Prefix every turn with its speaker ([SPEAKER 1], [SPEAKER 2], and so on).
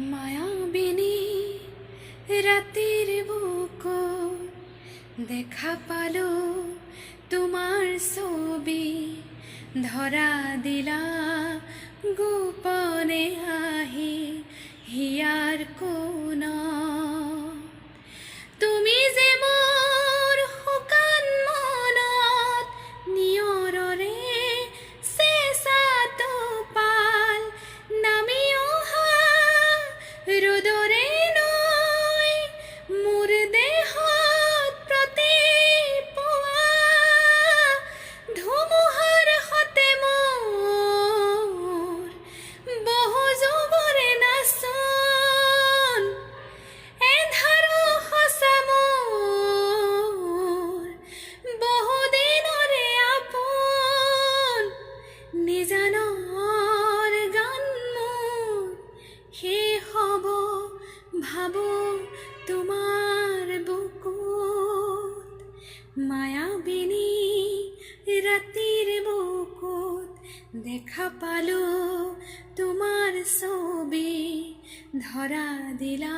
[SPEAKER 1] মায়াবিনী রাতের বুকো দেখা পালো তোমার ছবি ধরা দিলা গোপনে আহি হিয়ার কোন তুমি যে মোর শুকান মনত নিয়ৰৰে চেঁচাটো পাল নামি অহা ৰ'দৰে নৈ মোৰ দেহত প্ৰতিপুৱা ধুমুহাৰ সতে মোৰ বহু যুগৰে নাচন এন্ধাৰো সঁচা মোৰ বহুদিনৰে আপোন নিজানৰ গান মোৰ শেষ হ'ব ভাবো তোমাৰ বুকুত মায়াবিনী ৰাতিৰ বুকুত দেখা পালো তোমাৰ ছবি ধৰা দিলা